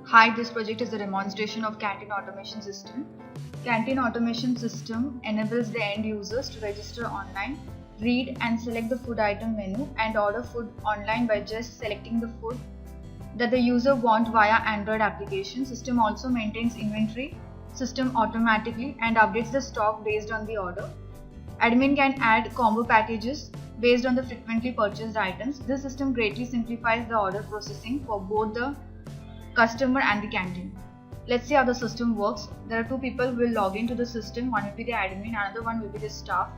Hi, this project is a demonstration of Canteen Automation System. Canteen Automation System enables the end users to register online, read and select the food item menu and order food online by just selecting the food that the user wants via Android application. System also maintains inventory system automatically and updates the stock based on the order. Admin can add combo packages based on the frequently purchased items. This system greatly simplifies the order processing for both the customer and the canteen. Let's see how the system works. There are two people who will log into the system. One will be the admin, another one will be the staff.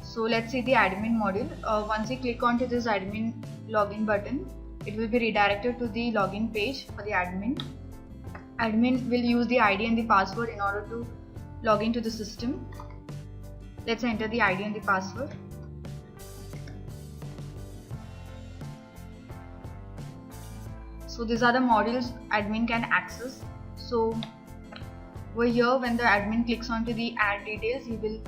So let's see the admin module. Once you click onto this admin login button, it will be redirected to the login page for the admin. Admin will use the ID and the password in order to log into the system. Let's enter the ID and the password. So these are the modules admin can access. So over here, when the admin clicks onto the add details, he will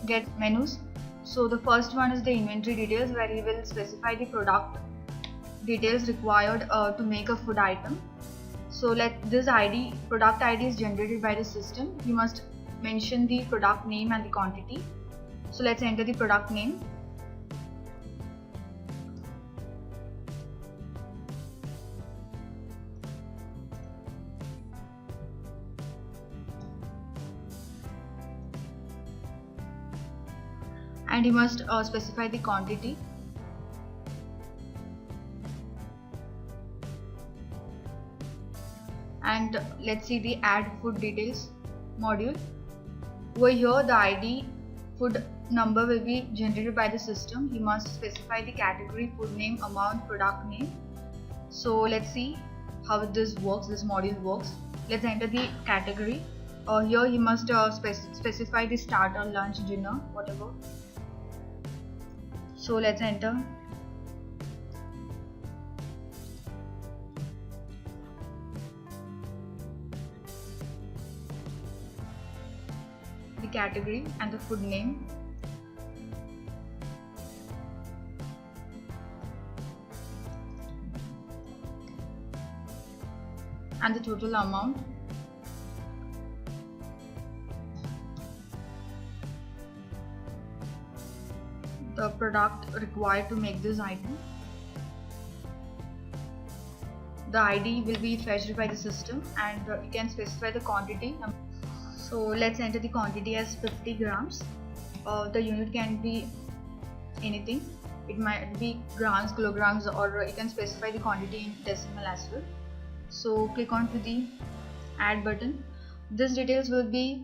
get menus. So the first one is the inventory details, where he will specify the product details required to make a food item. So let this product ID is generated by the system. You must mention the product name and the quantity. So let's enter the product name. And you must specify the quantity. And let's see the add food details module. Over here, the ID food number will be generated by the system. You must specify the category, food name, amount, product name. So let's see how this works, this module works. Let's enter the category. Here you must specify the starter, lunch, dinner, whatever. So let's enter. The category and the food name. And the total amount. The product required to make this item. The ID will be fetched by the system, and you can specify the quantity. So let's enter the quantity as 50 grams. The unit can be anything. It might be grams, kilograms, or you can specify the quantity in decimal as well. So click on to the add button. These details will be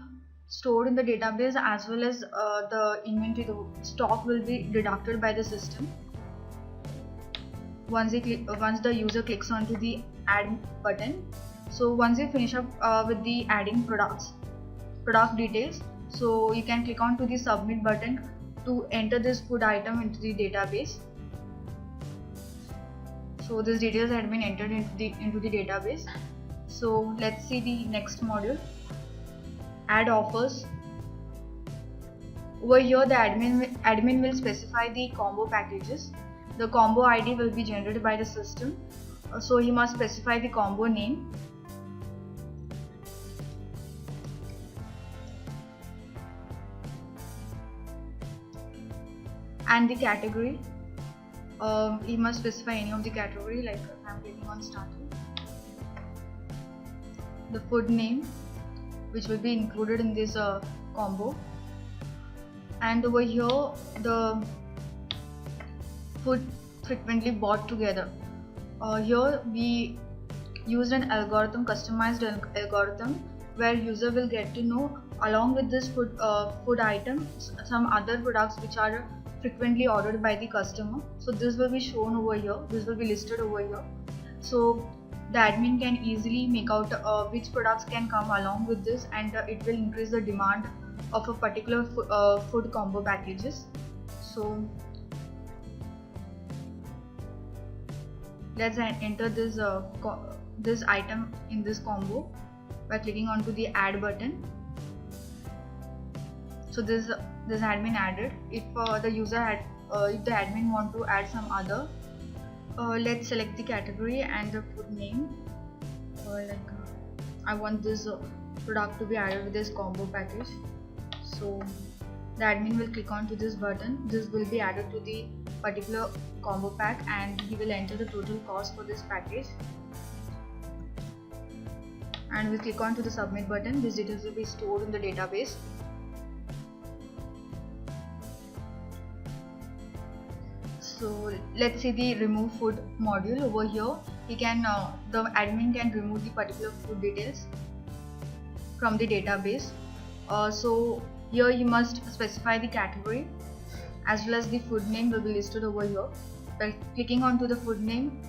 stored in the database, as well as the inventory, the stock will be deducted by the system. Once the user clicks onto the add button. So once you finish up with the adding product details, so you can click on to the submit button to enter this food item into the database. So these details had been entered into the database. So let's see the next module. Add offers. Over here, the admin will specify the combo packages. The combo ID will be generated by the system. So he must specify the combo name. And the category. He must specify any of the category, like I'm clicking on starter. The food name, which will be included in this combo. And over here, the food frequently bought together. Here we used an algorithm, customized algorithm, where user will get to know, along with this food item, some other products which are frequently ordered by the customer. So this will be shown over here, this will be listed over here. So the admin can easily make out which products can come along with this, and it will increase the demand of a particular food combo packages. So let's enter this item in this combo by clicking onto the add button. So this admin added. If the user had if the admin want to add some other, let's select the category and the food name. I want this product to be added with this combo package. So the admin will click on to this button. This will be added to the particular combo pack and he will enter the total cost for this package. And we'll click on to the submit button. These details will be stored in the database. So let's see the remove food module. Over here he can the admin can remove the particular food details from the database. So here you must specify the category as well as the food name will be listed over here. By clicking on to the food name,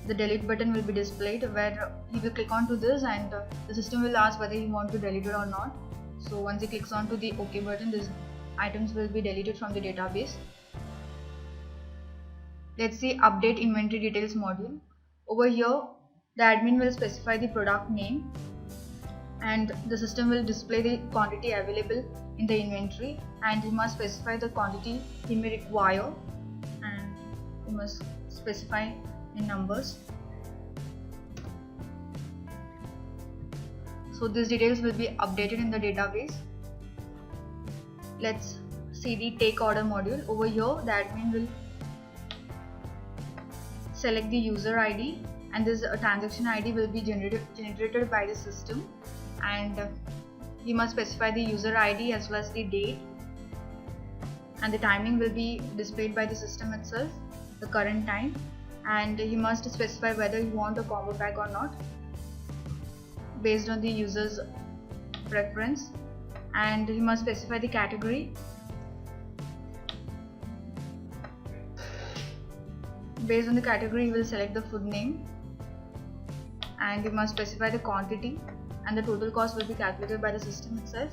the delete button will be displayed, where he will click on to this and the system will ask whether he want to delete it or not. So once he clicks on to the OK button, these items will be deleted from the database. Let's see update inventory details module. Over here the admin will specify the product name and the system will display the quantity available in the inventory, and you must specify the quantity he may require and you must specify in numbers. So these details will be updated in the database. Let's see the take order module. Over here the admin will select the user ID and this transaction ID will be generated by the system, and you must specify the user ID as well as the date, and the timing will be displayed by the system itself, the current time, and you must specify whether you want a combo pack or not based on the user's preference, and you must specify the category. Based on the category you will select the food name, and you must specify the quantity, and the total cost will be calculated by the system itself.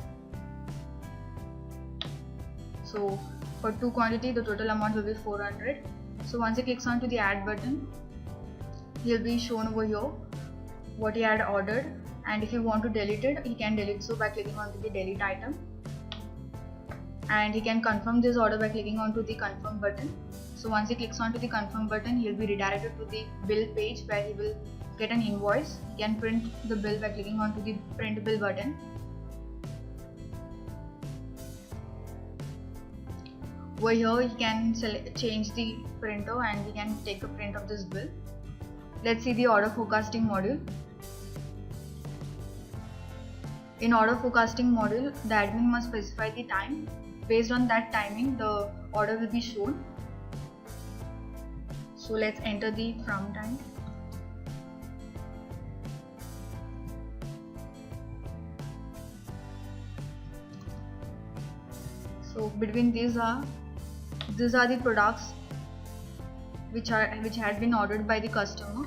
So for 2 quantity the total amount will be 400. So once he clicks on to the add button, he will be shown over here what he had ordered, and if you want to delete it, he can delete so by clicking on to the delete item, and he can confirm this order by clicking on to the confirm button. So once he clicks on to the confirm button, he will be redirected to the bill page where he will get an invoice. He can print the bill by clicking on to the print bill button. Over here he can change the printer and he can take a print of this bill. Let's see the order forecasting module. In order forecasting module, the admin must specify the time. Based on that timing, the order will be shown. So let's enter the from time. So between these are the products which had been ordered by the customer,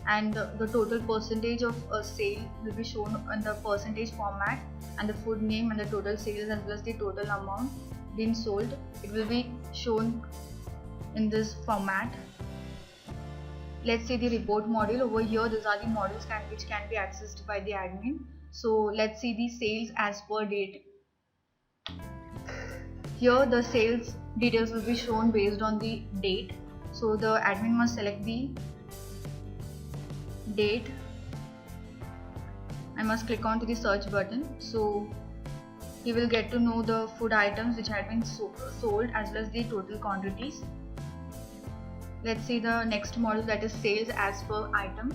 and the total percentage of sale will be shown in the percentage format, and the food name and the total sales as well as the total amount being sold, it will be shown in this format. Let's see the report module. Over here these are the modules which can be accessed by the admin. So let's see the sales as per date. Here the sales details will be shown based on the date. So the admin must select the date. I must click on to the search button. So he will get to know the food items which had been sold as well as the total quantities. Let's see the next module, that is sales as per item.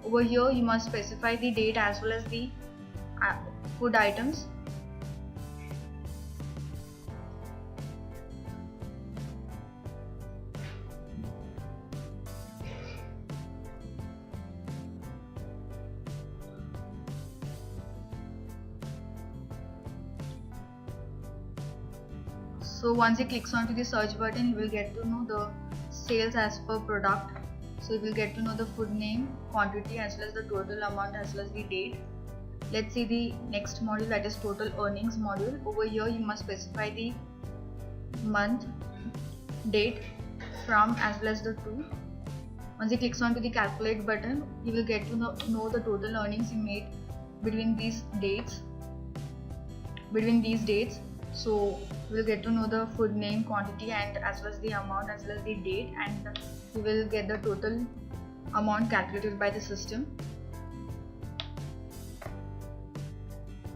Over here you must specify the date as well as the food items. So once he clicks onto the search button, he will get to know the sales as per product. So he will get to know the food name, quantity as well as the total amount as well as the date. Let's see the next module, that is total earnings module. Over here you must specify the month, date, from as well as the to. Once he clicks on to the calculate button, he will get to know the total earnings he made between these dates. So we will get to know the food name, quantity and as well as the amount as well as the date, and we will get the total amount calculated by the system.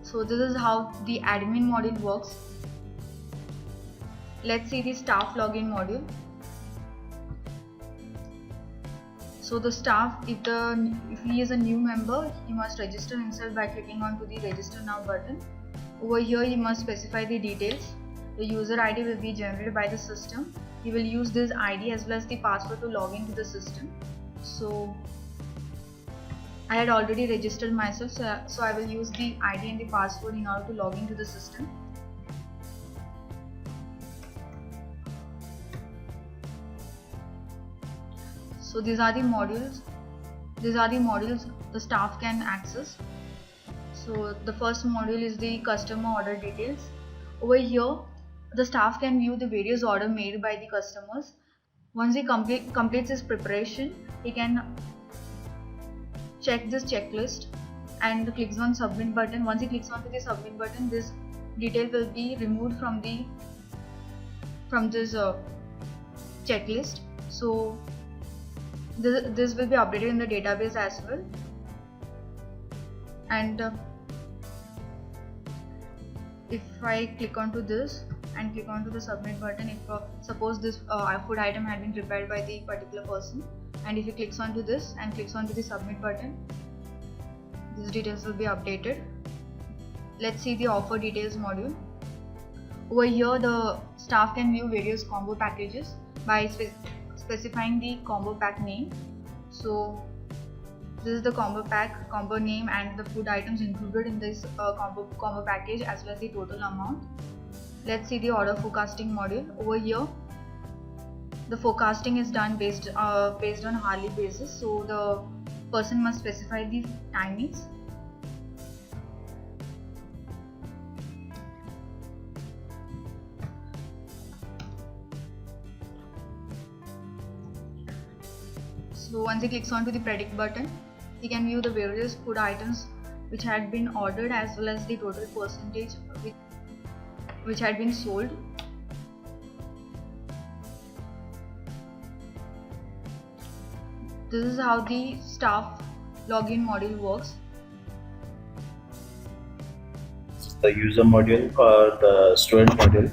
So this is how the admin module works. Let's see the staff login module. So the staff, if he is a new member, he must register himself by clicking onto the register now button. Over here he must specify the details. The user ID will be generated by the system. He will use this ID as well as the password to log into the system. So I had already registered myself, so I will use the ID and the password in order to log into the system. So these are the modules the staff can access. So the first module is the customer order details. Over here the staff can view the various orders made by the customers. Once he completes his preparation, he can check this checklist and clicks on submit button. Once he clicks onto the submit button, this detail will be removed from this checklist. So this will be updated in the database as well. And if I click onto this and click onto the submit button, if suppose this food item had been prepared by the particular person, and if he clicks onto this and clicks onto the submit button, these details will be updated. Let's see the offer details module. Over here the staff can view various combo packages by specifying the combo pack name. So this is the combo name and the food items included in this combo package as well as the total amount. Let's see the order forecasting module. Over here the forecasting is done based on hourly basis, so the person must specify the timings. So once he clicks onto the predict button, he can view the various food items which had been ordered as well as the total percentage which had been sold. This is how the staff login module works. The user module or the student module,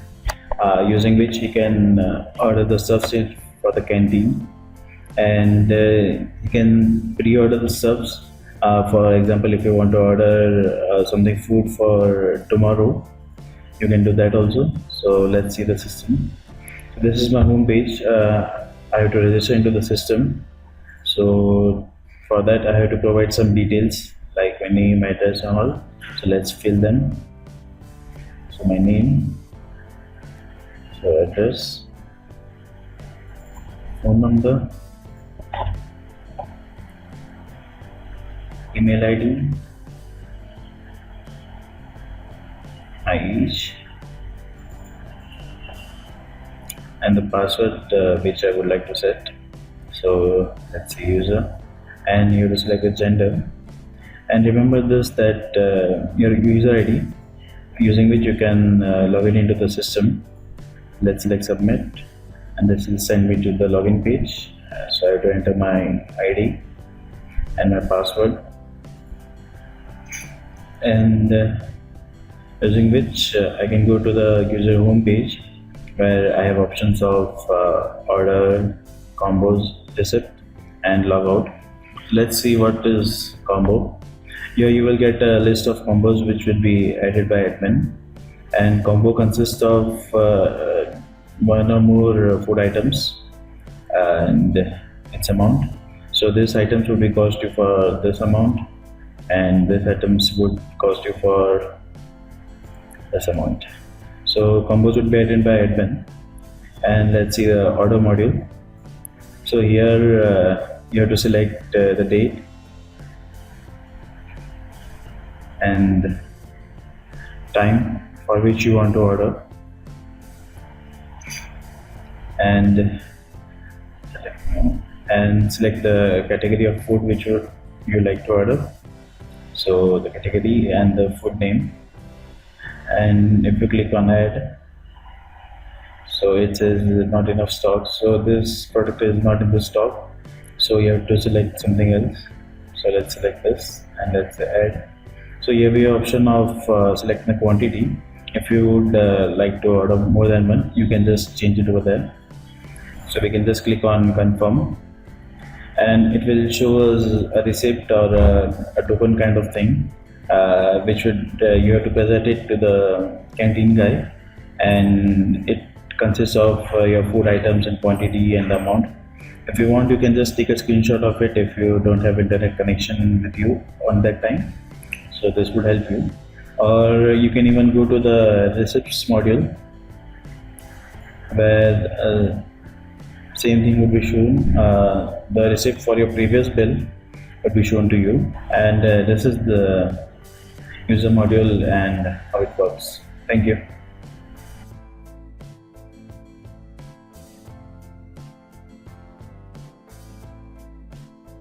using which he can order the stuffs for the canteen, and he can pre-order the stuffs. For example, if you want to order something food for tomorrow, you can do that also. So let's see the system. So this is my home page. I have to register into the system. So for that I have to provide some details like my name, address and all. So let's fill them. So my name, so address, phone number, email ID, my age, and the password which I would like to set. So let's say user, and you have to select the gender, and remember this that your user ID using which you can log in into the system. Let's select submit, and this will send me to the login page. So I have to enter my ID and my password, and using which I can go to the user home page where I have options of order, combos, receipt and logout. Let's see what is combo. Here you will get a list of combos which will be added by admin, and combo consists of one or more food items and its amount. So these items would be cost you for this amount, and these items would cost you for this amount. So combos would be added by admin. And let's see the order module. So here you have to select the date and time for which you want to order, and select the category of food which you like to order. So the category and the food name, and if you click on add, so it says not enough stock, so this product is not in the stock, so you have to select something else. So let's select this and let's add. So you have the option of selecting the quantity. If you would like to order more than one, you can just change it over there. So we can just click on confirm, and it will show us a receipt or a token kind of thing, which would you have to present it to the canteen guy, and it consists of your food items and quantity and the amount. If you want, you can just take a screenshot of it if you don't have internet connection with you on that time. So this would help you. Or you can even go to the receipts module, where same thing will be shown. The receipt for your previous bill would be shown to you, and this is the user module and how it works. Thank you.